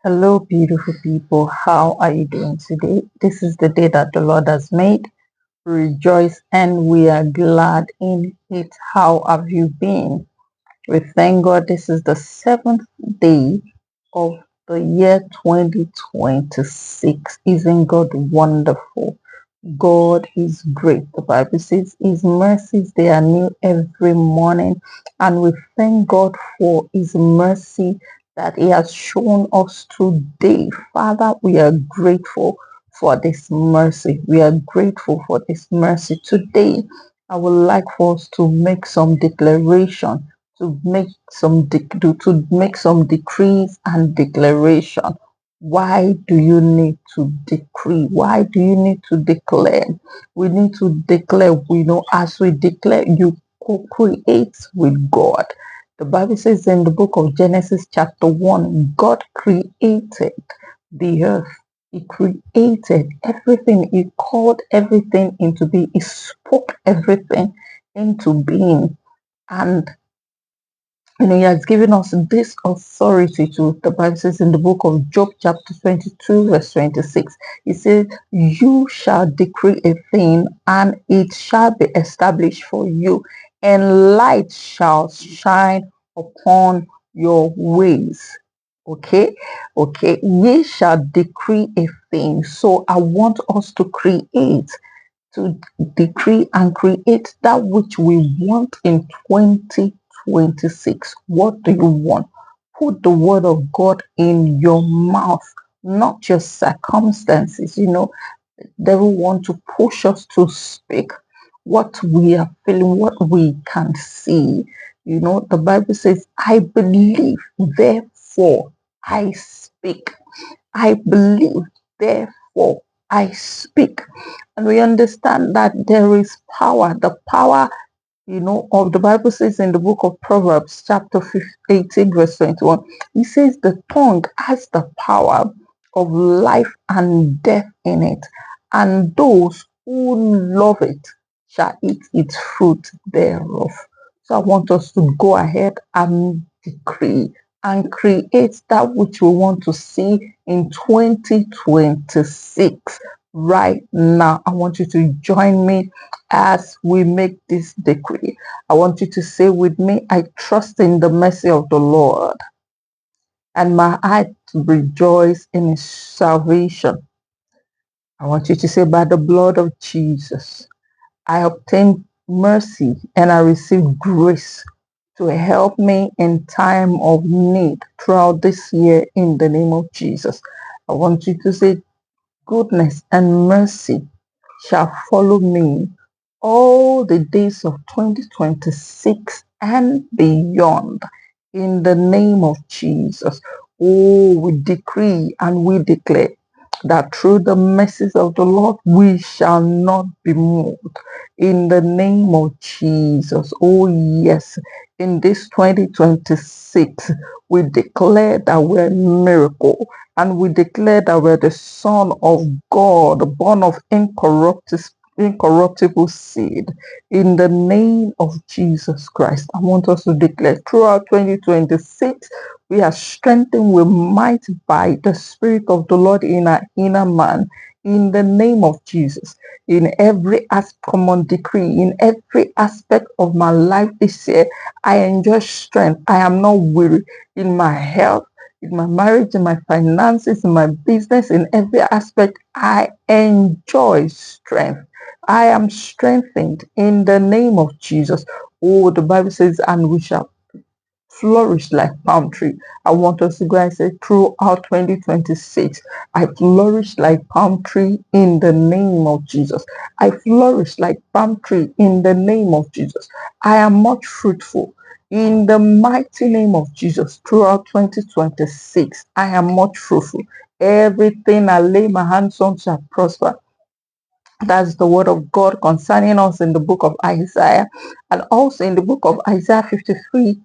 Hello, beautiful people. How are you doing today? This is the day that the Lord has made. Rejoice and we are glad in it. How have you been? We thank God this is the seventh day of the year 2026. Isn't God wonderful? God is great. The Bible says his mercies, they are new every morning. And we thank God for his mercy that he has shown us today. Father, we are grateful for this mercy. We are grateful for this mercy. Today, I would like for us to make some declaration, to make some decrees and declaration. Why do you need to decree? Why do you need to declare? We need to declare. We know as we declare, you co-create with God. The Bible says in the book of Genesis chapter 1, God created the earth. He created everything. He called everything into being. He spoke everything into being. And he has given us this authority to, the Bible says in the book of Job, chapter 22, verse 26. He says, you shall decree a thing, and it shall be established for you, and light shall shine upon your ways. Okay, ye shall decree a thing. So I want us to decree and create that which we want in 2026. What do you want? Put the word of God in your mouth, not just circumstances. They will want to push us to speak what we are feeling, what we can see. The Bible says, I believe, therefore I speak. I believe, therefore I speak. And we understand that there is power. The power, of the Bible says in the book of Proverbs, chapter 18, verse 21, it says the tongue has the power of life and death in it, and those who love it shall eat its fruit thereof. So I want us to go ahead and decree and create that which we want to see in 2026. Right now, I want you to join me as we make this decree. I want you to say with me, I trust in the mercy of the Lord, and my heart rejoice in his salvation. I want you to say, by the blood of Jesus, I obtain mercy and I receive grace to help me in time of need throughout this year in the name of Jesus. I want you to say, goodness and mercy shall follow me all the days of 2026 and beyond in the name of Jesus. Oh, we decree and we declare that through the mercies of the Lord we shall not be moved in the name of Jesus. Oh, yes, in this 2026, we declare that we're a miracle, and we declare that we're the Son of God, born of incorruptible seed. In the name of Jesus Christ, I want us to declare throughout 2026, we are strengthened with might by the Spirit of the Lord in our inner man. In the name of Jesus, in every common decree, in every aspect of my life this year, I enjoy strength. I am not weary in my health, in my marriage, in my finances, in my business, in every aspect. I enjoy strength. I am strengthened in the name of Jesus. Oh, the Bible says, and we shall flourish like palm tree. I want us to go and say throughout 2026, I flourish like palm tree in the name of Jesus. I flourish like palm tree in the name of Jesus. I am much fruitful in the mighty name of Jesus. Throughout 2026, I am much fruitful. Everything I lay my hands on shall prosper. That's the word of God concerning us in the book of Isaiah, and also in the book of Isaiah 53,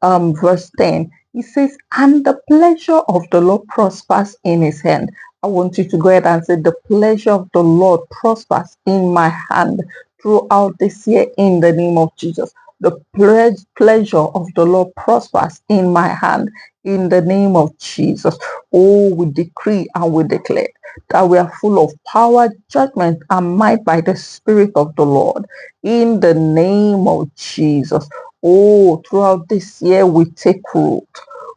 verse 10. He says, and the pleasure of the Lord prospers in his hand. I want you to go ahead and say, the pleasure of the Lord prospers in my hand throughout this year in the name of Jesus. The pleasure of the Lord prospers in my hand in the name of Jesus. Oh, we decree and we declare that we are full of power, judgment, and might by the Spirit of the Lord in the name of Jesus. Oh, throughout this year we take root.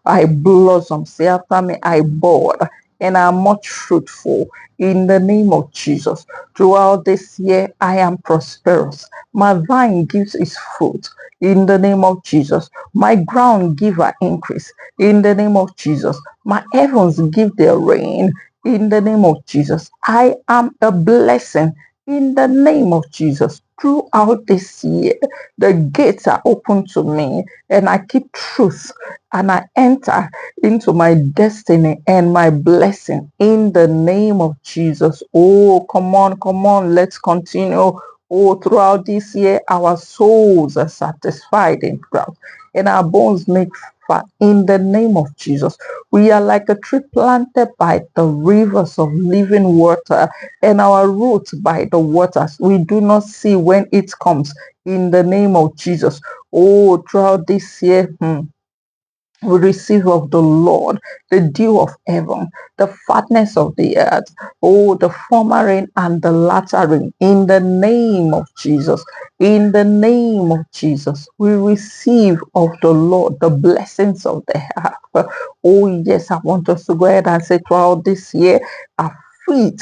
I blossom. Say after me, I bud, and I'm much fruitful in the name of Jesus. Throughout this year, I am prosperous. My vine gives its fruit in the name of Jesus. My ground give her increase in the name of Jesus. My heavens give their rain in the name of Jesus. I am a blessing in the name of Jesus. Throughout this year, the gates are open to me, and I keep truth, and I enter into my destiny and my blessing in the name of Jesus. Oh, come on, let's continue. Oh, throughout this year, our souls are satisfied in Christ, and our bones make fat in the name of Jesus. We are like a tree planted by the rivers of living water, and our roots by the waters. We do not see when it comes in the name of Jesus. Oh, throughout this year, we receive of the Lord the dew of heaven, the fatness of the earth, oh, the former rain and the latter rain, in the name of Jesus. In the name of Jesus, we receive of the Lord the blessings of the earth. Oh, yes, I want us to go ahead and say throughout this year, our feet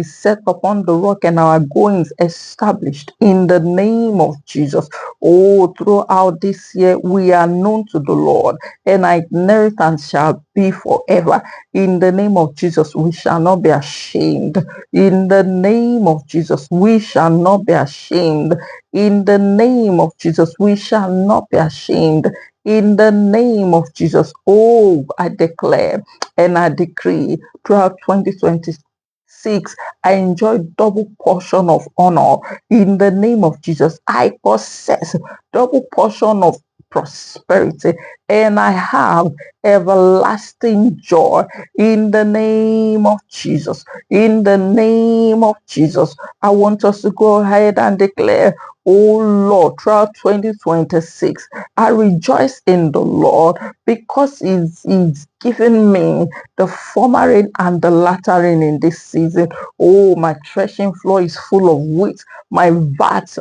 set upon the rock and our goings established in the name of Jesus. Oh, throughout this year, we are known to the Lord, and our inheritance shall be forever. In the name of Jesus, we shall not be ashamed. In the name of Jesus, we shall not be ashamed. In the name of Jesus, we shall not be ashamed. In the name of Jesus, oh, I declare and I decree throughout 2026, I enjoy double portion of honor in the name of Jesus. I possess double portion of prosperity, and I have everlasting joy in the name of Jesus. In the name of Jesus, I want us to go ahead and declare, oh Lord, throughout 2026, I rejoice in the Lord because He's given me the former rain and the latter rain in this season. Oh, my threshing floor is full of wheat. My vats,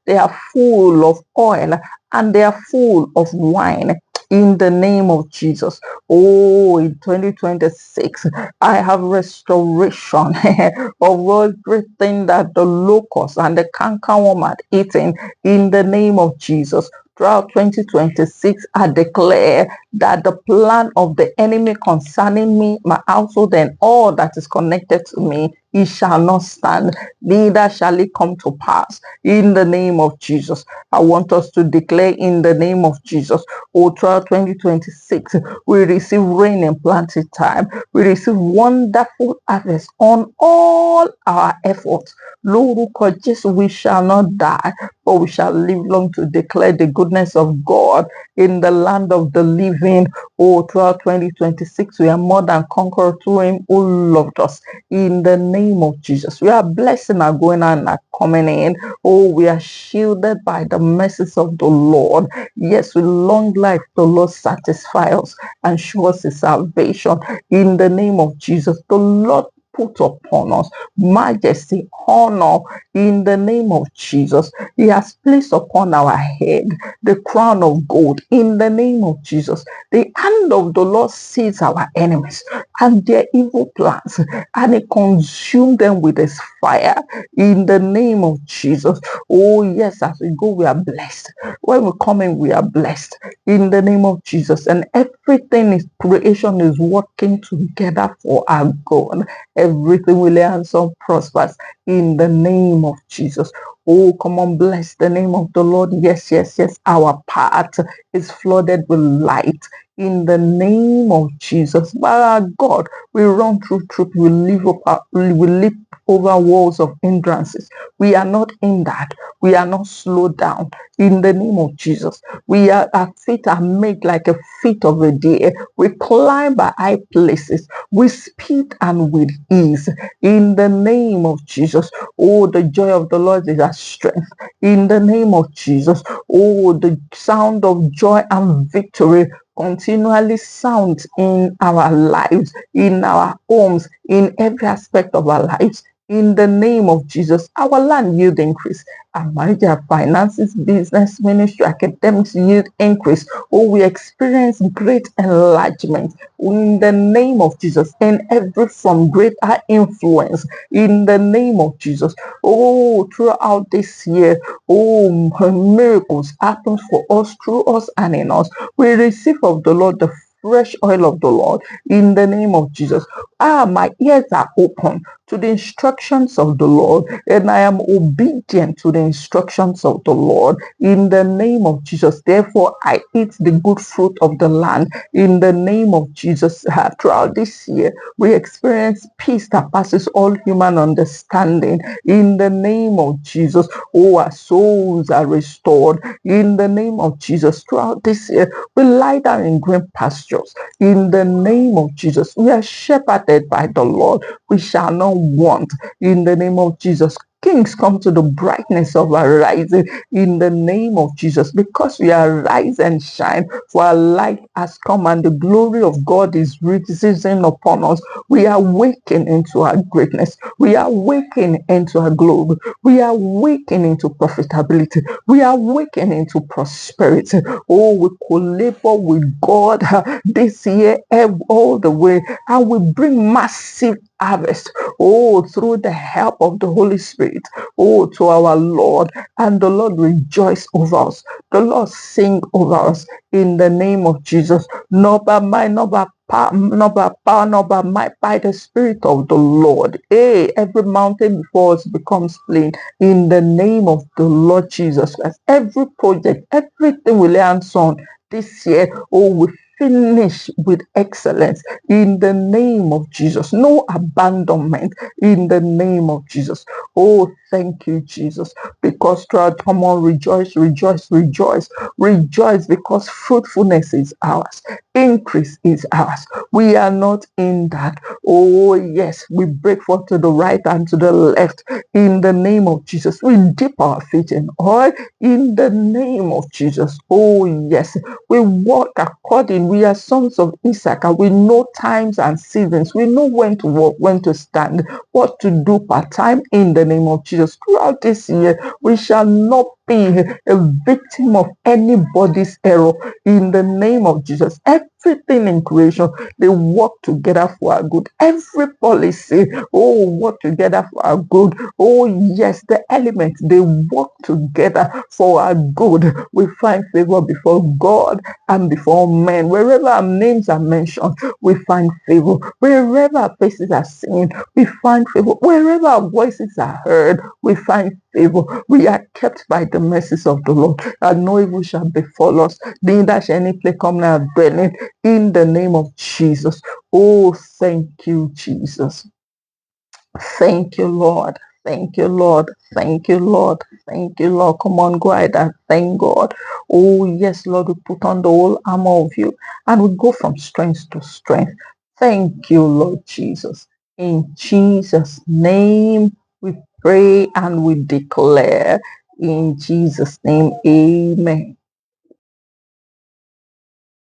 they are full of oil, and they are full of wine. In the name of Jesus. Oh, in 2026, I have restoration of everything that the locust and the cankerworm had eaten in the name of Jesus. Throughout 2026, I declare that the plan of the enemy concerning me, my household, and all that is connected to me, it shall not stand, neither shall it come to pass. In the name of Jesus, I want us to declare in the name of Jesus, oh, throughout 2026, we receive rain in planting time. We receive wonderful harvest on all our efforts. Lórúkọ Jésù, we shall not die, but we shall live long to declare the goodness of God in the land of the living. Oh, throughout 2026, we are more than conquerors through Him who loved us. In the name of Jesus, we are blessing our going out and our coming in. Oh, we are shielded by the mercies of the Lord. Yes, with long life, the Lord satisfies us and shows us His salvation. In the name of Jesus, the Lord put upon us majesty, honor in the name of Jesus. He has placed upon our head the crown of gold in the name of Jesus. The hand of the Lord sees our enemies and their evil plans, and He consumed them with His fire in the name of Jesus. Oh, yes, as we go, we are blessed. When we come in, we are blessed in the name of Jesus. And everything is creation is working together for our good. Everything we lay hands on prospers in the name of Jesus. Oh, come on, bless the name of the Lord. Yes, yes, yes. Our path is flooded with light in the name of Jesus. By our God, we run through truth. We leap over walls of hindrances. We are not hindered. We are not slowed down in the name of Jesus. Our feet are made like a feet of a deer. We climb by high places with speed and with ease in the name of Jesus. Oh, the joy of the Lord is our strength in the name of Jesus. Oh, the sound of joy and victory continually sound in our lives, in our homes, in every aspect of our lives. In the name of Jesus, our land yield increase, our marriage, our finances, business, ministry, academics yield increase. Oh, we experience great enlargement in the name of Jesus, and every from greater influence in the name of Jesus. Oh, throughout this year, oh, miracles happen for us, through us, and in us. We receive of the Lord the fresh oil of the Lord in the name of Jesus. My ears are open to the instructions of the Lord, and I am obedient to the instructions of the Lord in the name of Jesus. Therefore, I eat the good fruit of the land in the name of Jesus. Throughout this year, we experience peace that passes all human understanding in the name of Jesus. Oh, our souls are restored in the name of Jesus. Throughout this year, we lie down in green pastures in the name of Jesus. We are shepherded by the Lord. We shall not want in the name of Jesus. Kings come to the brightness of our rising in the name of Jesus, because we are rise and shine, for our light has come and the glory of God is risen upon us. We are waking into our greatness. We are waking into our glory. We are waking into profitability. We are waking into prosperity. Oh, we collaborate with God this year all the way, and we bring massive harvest. Oh, through the help of the Holy Spirit. Oh, to our Lord. And the Lord rejoice over us. The Lord sing over us in the name of Jesus. Not by might, not by power, not by power, not by might, by the Spirit of the Lord. Hey, every mountain before us becomes plain in the name of the Lord Jesus Christ. Every project, everything we lay hands on this year, oh, we finish with excellence in the name of Jesus. No abandonment in the name of Jesus. Oh, thank you, Jesus. Because throughout, come on, rejoice, rejoice, rejoice, rejoice, because fruitfulness is ours, increase is ours. We are not in that. Oh, yes, we break forth to the right and to the left in the name of Jesus. We dip our feet in oil in the name of Jesus. Oh, yes, we walk according. We are sons of Issachar. We know times and seasons. We know when to walk, when to stand, what to do part time in the name of Jesus. Throughout this year, we shall not be a victim of anybody's error in the name of Jesus. Everything in creation, they work together for our good. Every policy, oh, work together for our good. Oh, yes, the elements, they work together for our good. We find favor before God and before men. Wherever our names are mentioned, we find favor. Wherever our faces are seen, we find favor. Wherever our voices are heard, we find favor. We are kept by the mercies of the Lord, and no evil shall befall us. Neither shall any plague come near our dwelling in the name of Jesus. Oh, thank you, Jesus. Thank you, Lord. Thank you, Lord. Thank you, Lord. Thank you, Lord. Come on, go ahead and thank God. Oh, yes, Lord, we put on the whole armor of you and we go from strength to strength. Thank you, Lord Jesus. In Jesus' name, we pray and we declare. In Jesus' name, amen.